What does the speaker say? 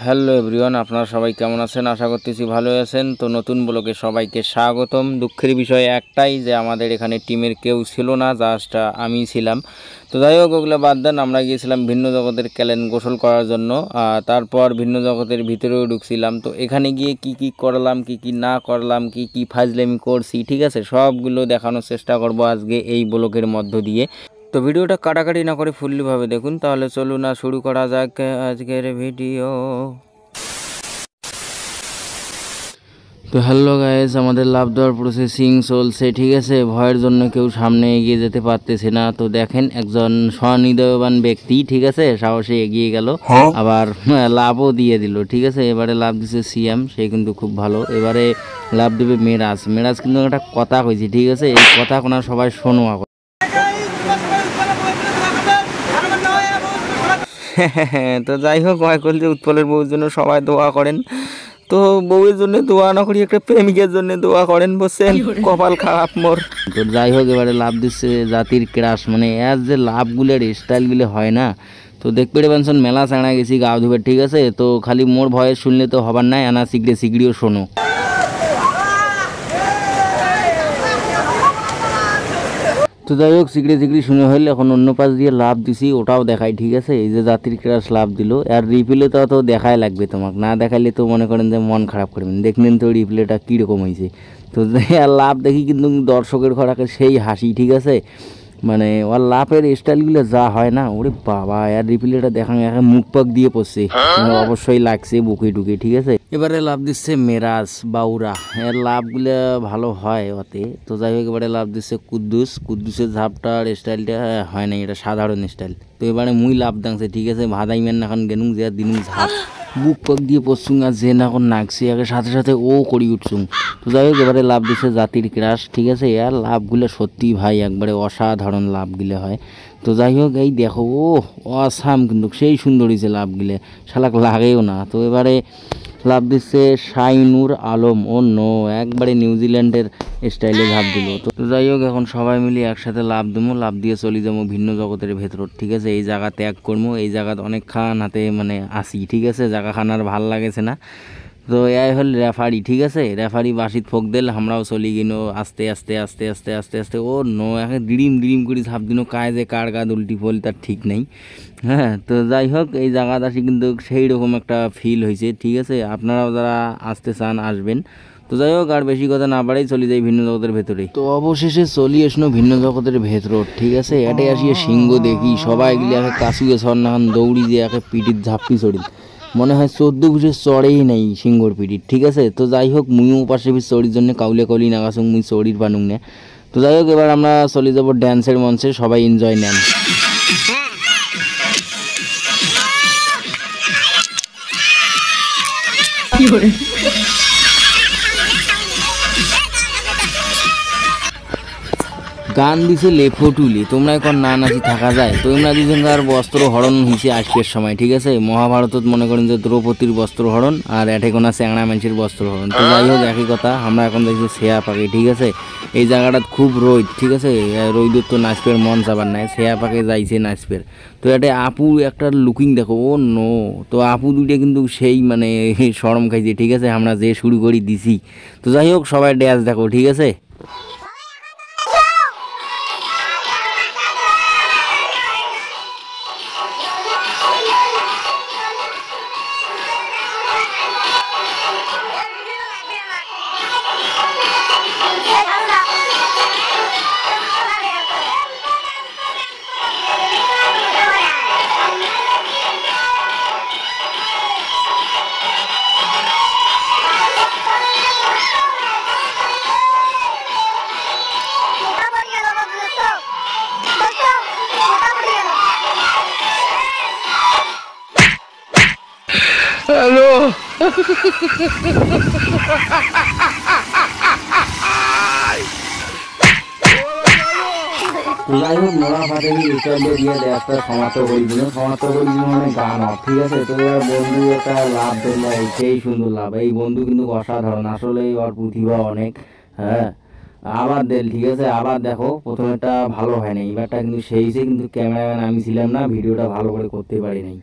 Hello everyone, আপনারা সবাই কেমন আছেন? আশা করতেছি ভালো আছেন। তো নতুন ব্লগে সবাইকে স্বাগতম। দুঃখের বিষয় একটাই যে আমাদের এখানে টিমের কেউ ছিল না, জাস্ট আমি ছিলাম। তো যাই হোক, ওগুলো বাদ দেন। আমরা গিয়েছিলাম ভিন্ন জগতের ক্যালেন গোসল করার জন্য। তারপর ভিন্ন জগতের ভিতরেও ঢুকছিলাম। তো এখানে গিয়ে কি কি করলাম, কি কি না করলাম, কি কি ফাজলামি করছি, ঠিক আছে, সবগুলো দেখানোর চেষ্টা করব আজকে এই ব্লগের মধ্য দিয়ে। তো ভিডিওটা কাটাকাটি না করে ফুললিভাবে দেখুন। তাহলে চলুন না, শুরু করা যাক আজকের ভিডিও। তো হ্যালো গাইস, আমাদের লাভ দেওয়ার প্রসেসিং চলছে, ঠিক আছে। ভয়ের জন্য কেউ সামনে এগিয়ে যেতে পারতেছে না। তো দেখেন, একজন স্বনির্ভরবান ব্যক্তি, ঠিক আছে, সাহসে এগিয়ে গেল, আবার লাভও দিয়ে দিল, ঠিক আছে। এবারে লাভ দিছে সিএম, সে কিন্তু খুব ভালো। এবারে লাভ দেবে মেরাজ। মেরাজ কিন্তু একটা কথা কইছি, ঠিক আছে, এই কথা কোনা সবাই শোনো। তো যাই হোক, মাইকেল যে উৎপলের বউর জন্য সবাই দোয়া করেন। তো বউয়ের জন্য দোয়া না করি, একটা প্রেমিকের জন্য দোয়া করেন, বুঝছেন, কপাল খারাপ মোর। তো যাই হোক, এবারে লাভ দিচ্ছে জাতির ক্রাশ, মানে এর যে লাভগুলোর স্টাইলগুলো হয় না। তো দেখতে পেয়েছেন, মেলা চাঁড়া গেছি গাও ধুবে, ঠিক আছে। তো খালি মোর ভয়েস শুনলে তো হবার নাই, আনা শিগড়ে শিগড়িও শোনো। তো যাই হোক, সিগড়ি শুনে হইলে এখন অন্য পাশ দিয়ে লাভ দিছি, ওটাও দেখাই, ঠিক আছে। এই যে জাতির ক্রাশ লাভ দিল, আর রিপ্লেটা তো দেখাই লাগবে তোমাকে, না দেখাইলে তো মনে করেন যে মন খারাপ করবেন। দেখলেন তো রিপ্লেটা কীরকম হয়েছে। তো আর লাভ দেখি কিন্তু দর্শকের ঘরাকে সেই হাসি, ঠিক আছে। মানে ওর লাভের স্টাইলগুলো যা হয় না, ওরে বাবা, আর রিপ্লেটা দেখান এখন মুখ পাক দিয়ে পড়ছে, অবশ্যই লাগছে বুকে টুকে, ঠিক আছে। এবারে লাভ দিচ্ছে মেরাজ বাউরা, এর লাভগুলো ভালো হয় ওতে। তো যাই হোক, এবারে লাভ দিচ্ছে কুদ্দুসের ঝাপটার স্টাইলটা হয় না, এটা সাধারণ স্টাইল। তো এবারে মুই লাভ দাংছে, ঠিক আছে, ভাদাই মেন এখন গেনুং যে দিন ঝাপ বুক পাক দিয়ে পড়ছুং, আর যে এখন নাকছি আগে সাথে সাথে ও করি উঠছুং। তো যাই হোক, এবারে লাভ দিচ্ছে জাতির ক্রাশ, ঠিক আছে। আর লাভগুলো সত্যি ভাই একবারে অসাধারণ লাভগুলো হয়। তো যাই হোক, এই দেখো, ও অসাম, কিন্তু সেই সুন্দর হয়েছে লাভগুলো, শালাক লাগেও না। তো এবারে লাভ দিচ্ছে শাইনুর আলম, ও নো, একবারে নিউজিল্যান্ডের স্টাইলে ঝাঁপ দিল। তো যাই হোক, এখন সবাই মিলে একসাথে লাভ দেবো, লাভ দিয়ে চলে যাবো ভিন্ন জগতের ভেতর, ঠিক আছে। এই জায়গা ত্যাগ করবো, এই জায়গাতে অনেক খান হাতে মানে আসি, ঠিক আছে, জায়গা খানার ভাল লাগেছে না। তো এই হল রেফারি, ঠিক আছে, রেফারি বাসিত ফোক দিল, আমরাও চলি গিন আস্তে আস্তে আস্তে আস্তে আস্তে আস্তে। ও নো, এখন ডিড়িম করে ঝাঁপ দিন, কায় যে কার গাদ উল্টি ফল তার ঠিক নেই। হ্যাঁ, তো যাই হোক, এই জায়গাটা আসি কিন্তু সেই রকম একটা ফিল হয়েছে, ঠিক আছে। আপনারাও যারা আসতে চান আসবেন। তো যাই হোক, আর বেশি কথা না বাড়াই চলে যাই ভিন্ন জগতের ভেতরে। তো অবশেষে চলি এসনো ভিন্ন জগতের ভেতর, ঠিক আছে। এটাই আসিয়ে সিংহ দেখি, সবাই গিলে একে কাশুয়ে সর নাখান দৌড়ি যে একে পিটির ঝাপ্পি চড়ি, মনে হয় 14 ঘুষে চড়েই নেই সিংহর পিটির, ঠিক আছে। তো যাই হোক, মুইও পাশে চড়ির জন্য কাউলে কাউলি নাগাছুং, মুই চড়ির পানুং না। তো যাই হোক, এবার আমরা চলে যাবো ড্যান্সের মঞ্চে, সবাই এনজয় নেন। গান দিছে লেফটুলি, তোমরা এখন না নাচি থাকা যায়। তোমরা দুজনকার বস্ত্র হরণ হয়েছে আজকের সময়, ঠিক আছে। মহাভারতত মনে করেন যে দ্রৌপদীর বস্ত্র হরণ, আর এঠে কোনা চ্যাংড়া মানুষের বস্ত্র হরণ। তো যাই হোক, একই কথা, আমরা এখন দেখছি শেয়া পাখি, ঠিক আছে। এই জায়গাটাত খুব রোদ, ঠিক আছে, রোদত তো নাচপের মন চাবার নাই, শেয়া পাখি যাইছে নাচপের। তো এটা আপু একটা লুকিং দেখো, ও নো। তো আপু দুইটা কিন্তু সেই মানে শরম খাইছে, ঠিক আছে, আমরা যে শুরু করি দিছি। তো যাই হোক, সবাই ড্যান্স দেখো, ঠিক আছে। হ্যালো, যাই হোক, নোরা ফাটেমি স্টাইলে দিয়ে একটা সমাপ্ত করে দিল, মানে গান অফ, ঠিক আছে। তো এবার বন্ধু একটা লাভ দিল, সেই সুন্দর লাভ। এই বন্ধু কিন্তু অসাধারণ, আসলে ওর প্রতিভা অনেক। হ্যাঁ, আবার দেল, ঠিক আছে, আবার দেখো, প্রথমেটা ভালো হয় না, এবারটা কিন্তু সেই কিন্তু ক্যামেরাম্যান আমি ছিলাম না, ভিডিওটা ভালো করে করতে পারি নাই।